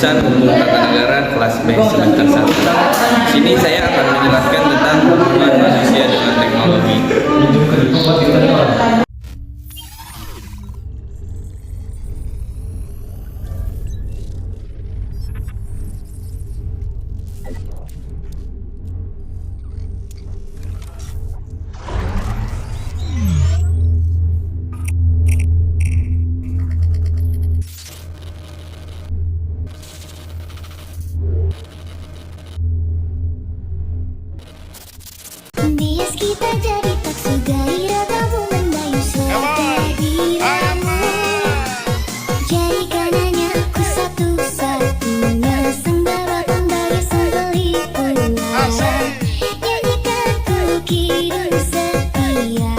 jurusan Hukum Tata Negara kelas B semester 1. Di sini saya akan menjelaskan tentang hubungan manusia dengan teknologi. Bias kita jadi tak segairah kamu mendayu sekehadiranmu. Jadikan hanya aku satu-satunya sang daratan dari sang pelipur. Jadikan ku kirim setia.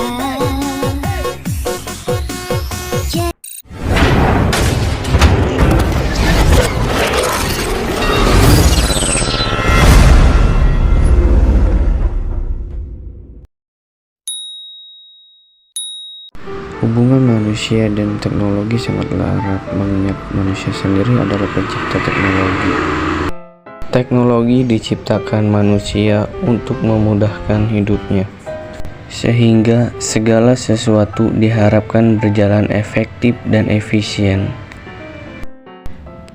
Hubungan manusia dan teknologi sangat erat, mengingat manusia sendiri adalah pencipta teknologi. Teknologi diciptakan manusia untuk memudahkan hidupnya, sehingga segala sesuatu diharapkan berjalan efektif dan efisien.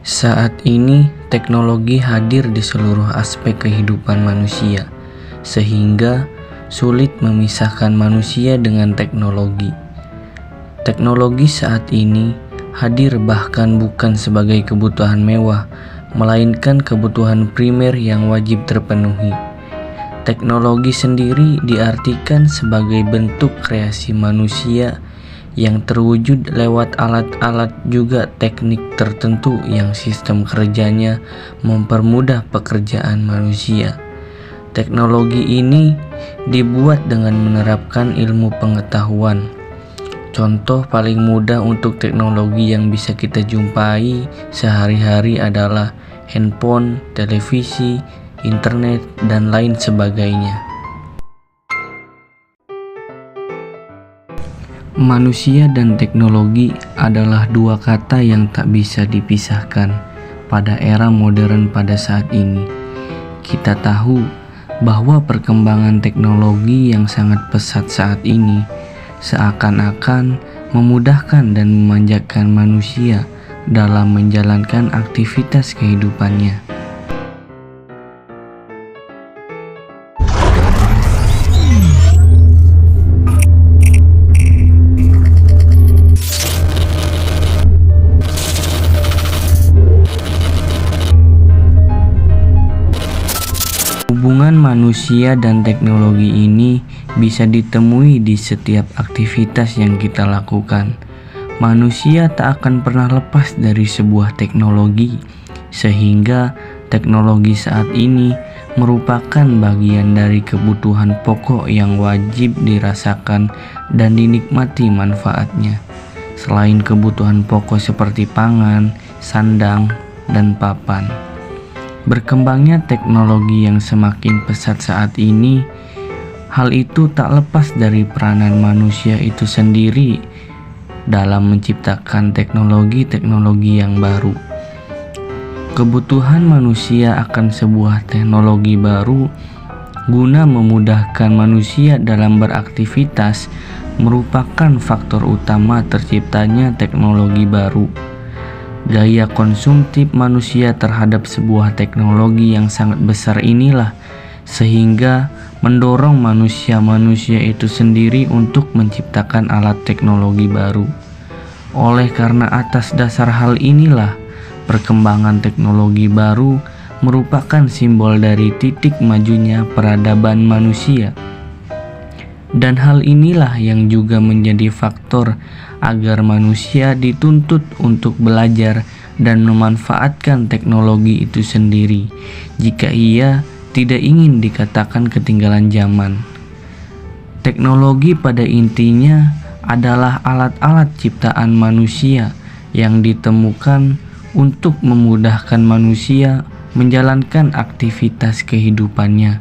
Saat ini, teknologi hadir di seluruh aspek kehidupan manusia, sehingga sulit memisahkan manusia dengan teknologi. Teknologi saat ini hadir bahkan bukan sebagai kebutuhan mewah, melainkan kebutuhan primer yang wajib terpenuhi. Teknologi sendiri diartikan sebagai bentuk kreasi manusia yang terwujud lewat alat-alat juga teknik tertentu yang sistem kerjanya mempermudah pekerjaan manusia. Teknologi ini dibuat dengan menerapkan ilmu pengetahuan. Contoh paling mudah untuk teknologi yang bisa kita jumpai sehari-hari adalah handphone, televisi, internet, dan lain sebagainya. Manusia dan teknologi adalah dua kata yang tak bisa dipisahkan pada era modern pada saat ini. Kita tahu bahwa perkembangan teknologi yang sangat pesat saat ini seakan-akan memudahkan dan memanjakan manusia dalam menjalankan aktivitas kehidupannya. Hubungan manusia dan teknologi ini bisa ditemui di setiap aktivitas yang kita lakukan. Manusia tak akan pernah lepas dari sebuah teknologi, sehingga teknologi saat ini merupakan bagian dari kebutuhan pokok yang wajib dirasakan dan dinikmati manfaatnya. Selain kebutuhan pokok seperti pangan, sandang, dan papan. Berkembangnya teknologi yang semakin pesat saat ini, hal itu tak lepas dari peranan manusia itu sendiri dalam menciptakan teknologi-teknologi yang baru. Kebutuhan manusia akan sebuah teknologi baru guna memudahkan manusia dalam beraktivitas merupakan faktor utama terciptanya teknologi baru. Gaya konsumtif manusia terhadap sebuah teknologi yang sangat besar inilah sehingga mendorong manusia-manusia itu sendiri untuk menciptakan alat teknologi baru. Oleh karena atas dasar hal inilah perkembangan teknologi baru merupakan simbol dari titik majunya peradaban manusia. Dan hal inilah yang juga menjadi faktor agar manusia dituntut untuk belajar dan memanfaatkan teknologi itu sendiri jika ia tidak ingin dikatakan ketinggalan zaman. Teknologi pada intinya adalah alat-alat ciptaan manusia yang ditemukan untuk memudahkan manusia menjalankan aktivitas kehidupannya.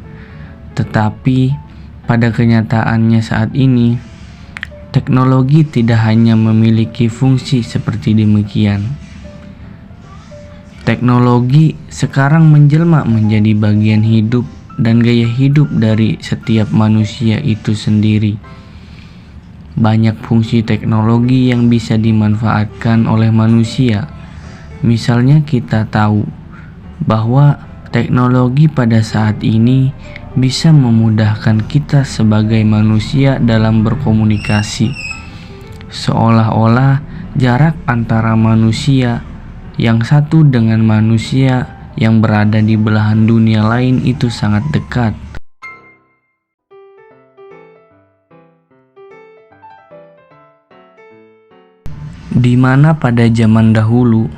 Tetapi pada kenyataannya saat ini, teknologi tidak hanya memiliki fungsi seperti demikian. Teknologi sekarang menjelma menjadi bagian hidup dan gaya hidup dari setiap manusia itu sendiri. Banyak fungsi teknologi yang bisa dimanfaatkan oleh manusia. Misalnya kita tahu bahwa teknologi pada saat ini bisa memudahkan kita sebagai manusia dalam berkomunikasi. Seolah-olah jarak antara manusia yang satu dengan manusia yang berada di belahan dunia lain itu sangat dekat. Di mana pada zaman dahulu,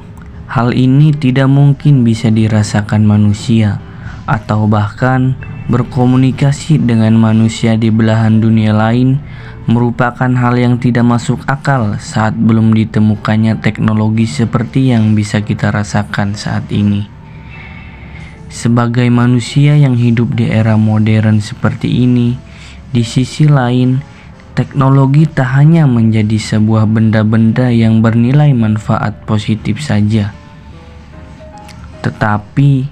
hal ini tidak mungkin bisa dirasakan manusia, atau bahkan berkomunikasi dengan manusia di belahan dunia lain merupakan hal yang tidak masuk akal saat belum ditemukannya teknologi seperti yang bisa kita rasakan saat ini. Sebagai manusia yang hidup di era modern seperti ini, di sisi lain, teknologi tak hanya menjadi sebuah benda-benda yang bernilai manfaat positif saja, tetapi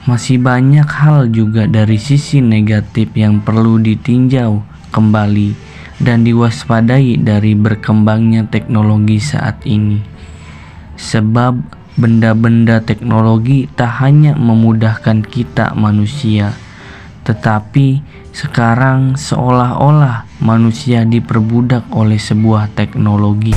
masih banyak hal juga dari sisi negatif yang perlu ditinjau kembali dan diwaspadai dari berkembangnya teknologi saat ini. Sebab benda-benda teknologi tak hanya memudahkan kita manusia, tetapi sekarang seolah-olah manusia diperbudak oleh sebuah teknologi.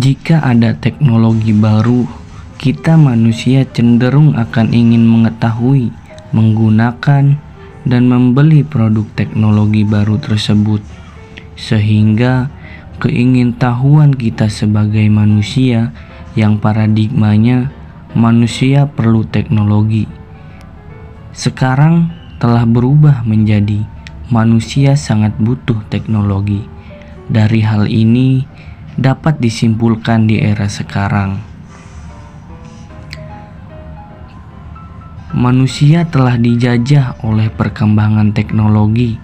Jika ada teknologi baru, kita manusia cenderung akan ingin mengetahui, menggunakan, dan membeli produk teknologi baru tersebut, sehingga keingintahuan kita sebagai manusia yang paradigmanya manusia perlu teknologi, sekarang telah berubah menjadi manusia sangat butuh teknologi. Dari hal ini dapat disimpulkan di era sekarang, manusia telah dijajah oleh perkembangan teknologi.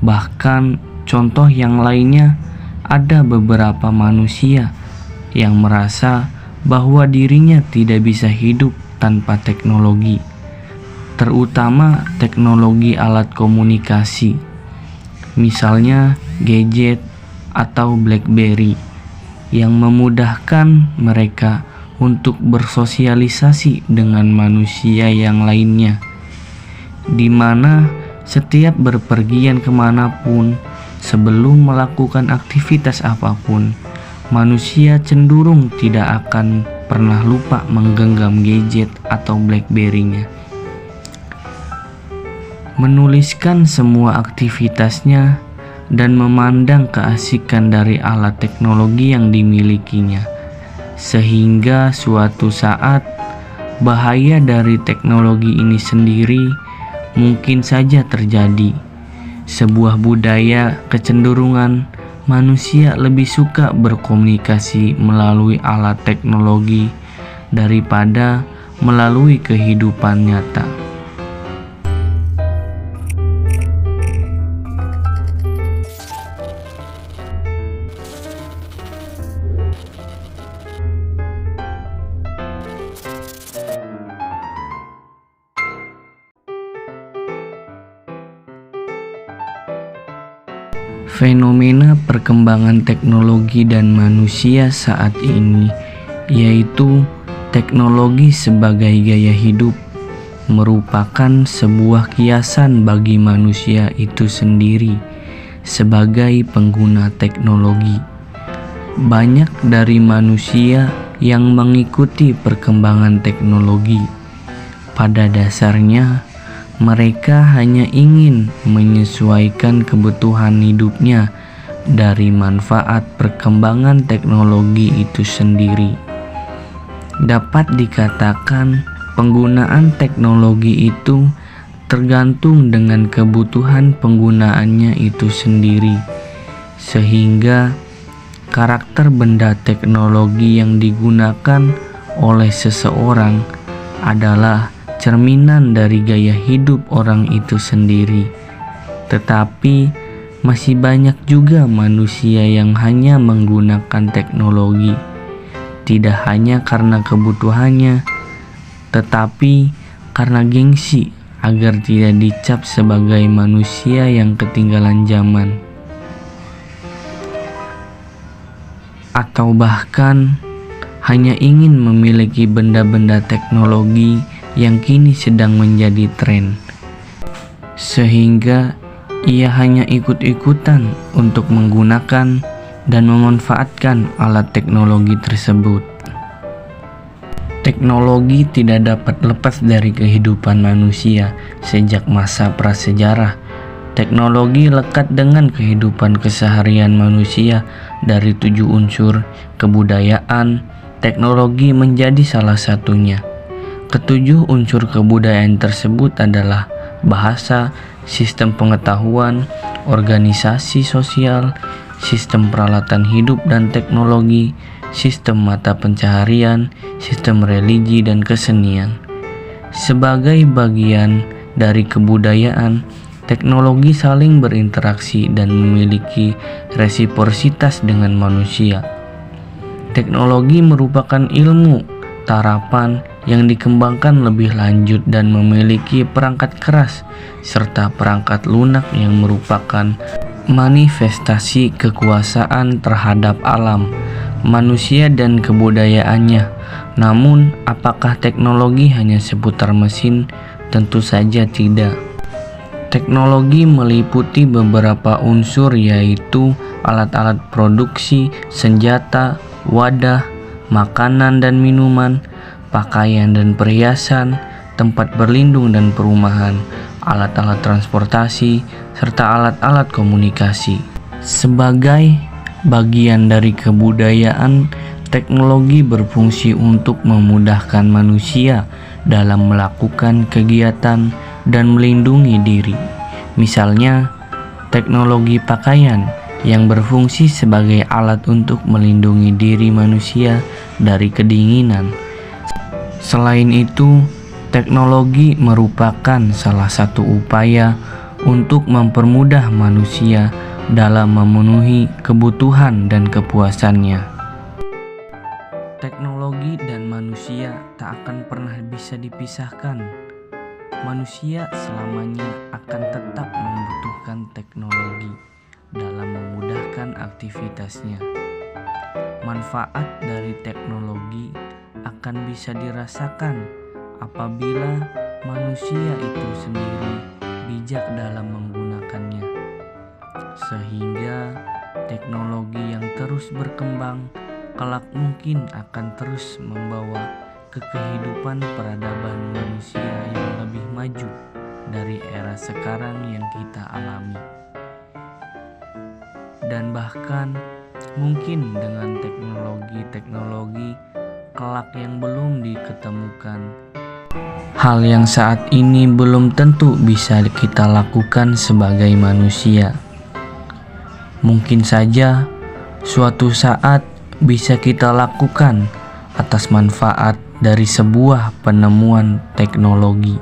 Bahkan contoh yang lainnya, ada beberapa manusia yang merasa bahwa dirinya tidak bisa hidup tanpa teknologi, terutama teknologi alat komunikasi, misalnya gadget atau BlackBerry, yang memudahkan mereka untuk bersosialisasi dengan manusia yang lainnya, di mana setiap berpergian kemanapun, sebelum melakukan aktivitas apapun, manusia cenderung tidak akan pernah lupa menggenggam gadget atau BlackBerry-nya, menuliskan semua aktivitasnya, dan memandang keasikan dari alat teknologi yang dimilikinya, sehingga suatu saat bahaya dari teknologi ini sendiri mungkin saja terjadi. Sebuah budaya kecenderungan manusia lebih suka berkomunikasi melalui alat teknologi daripada melalui kehidupan nyata. Fenomena perkembangan teknologi dan manusia saat ini, yaitu teknologi sebagai gaya hidup, merupakan sebuah kiasan bagi manusia itu sendiri sebagai pengguna teknologi. Banyak dari manusia yang mengikuti perkembangan teknologi, pada dasarnya mereka hanya ingin menyesuaikan kebutuhan hidupnya dari manfaat perkembangan teknologi itu sendiri. Dapat dikatakan penggunaan teknologi itu tergantung dengan kebutuhan penggunaannya itu sendiri, sehingga karakter benda teknologi yang digunakan oleh seseorang adalah cerminan dari gaya hidup orang itu sendiri. Tetapi masih banyak juga manusia yang hanya menggunakan teknologi, tidak hanya karena kebutuhannya, tetapi karena gengsi agar tidak dicap sebagai manusia yang ketinggalan zaman, atau bahkan hanya ingin memiliki benda-benda teknologi yang kini sedang menjadi tren, sehingga ia hanya ikut-ikutan untuk menggunakan dan memanfaatkan alat teknologi tersebut. Teknologi tidak dapat lepas dari kehidupan manusia sejak masa prasejarah. Teknologi lekat dengan kehidupan keseharian manusia dari 7 unsur kebudayaan. Teknologi menjadi salah satunya. Ketujuh unsur kebudayaan tersebut adalah bahasa, sistem pengetahuan, organisasi sosial, sistem peralatan hidup dan teknologi, sistem mata pencaharian, sistem religi dan kesenian. Sebagai bagian dari kebudayaan, teknologi saling berinteraksi dan memiliki resiprositas dengan manusia. Teknologi merupakan ilmu tarapan yang dikembangkan lebih lanjut dan memiliki perangkat keras serta perangkat lunak yang merupakan manifestasi kekuasaan terhadap alam, manusia dan kebudayaannya. Namun, apakah teknologi hanya seputar mesin? Tentu saja tidak. Teknologi meliputi beberapa unsur, yaitu alat-alat produksi, senjata, wadah, makanan dan minuman, pakaian dan perhiasan, tempat berlindung dan perumahan, alat-alat transportasi, serta alat-alat komunikasi. Sebagai bagian dari kebudayaan, teknologi berfungsi untuk memudahkan manusia dalam melakukan kegiatan dan melindungi diri. Misalnya, teknologi pakaian yang berfungsi sebagai alat untuk melindungi diri manusia dari kedinginan. Selain itu, teknologi merupakan salah satu upaya untuk mempermudah manusia dalam memenuhi kebutuhan dan kepuasannya. Teknologi dan manusia tak akan pernah bisa dipisahkan. Manusia selamanya akan tetap membutuhkan teknologi dalam memudahkan aktivitasnya. Manfaat dari teknologi akan bisa dirasakan apabila manusia itu sendiri bijak dalam menggunakannya, sehingga teknologi yang terus berkembang kelak mungkin akan terus membawa ke kehidupan peradaban manusia yang lebih maju dari era sekarang yang kita alami. Dan bahkan mungkin dengan teknologi-teknologi kelak yang belum diketemukan, hal yang saat ini belum tentu bisa kita lakukan sebagai manusia. Mungkin saja suatu saat bisa kita lakukan atas manfaat dari sebuah penemuan teknologi.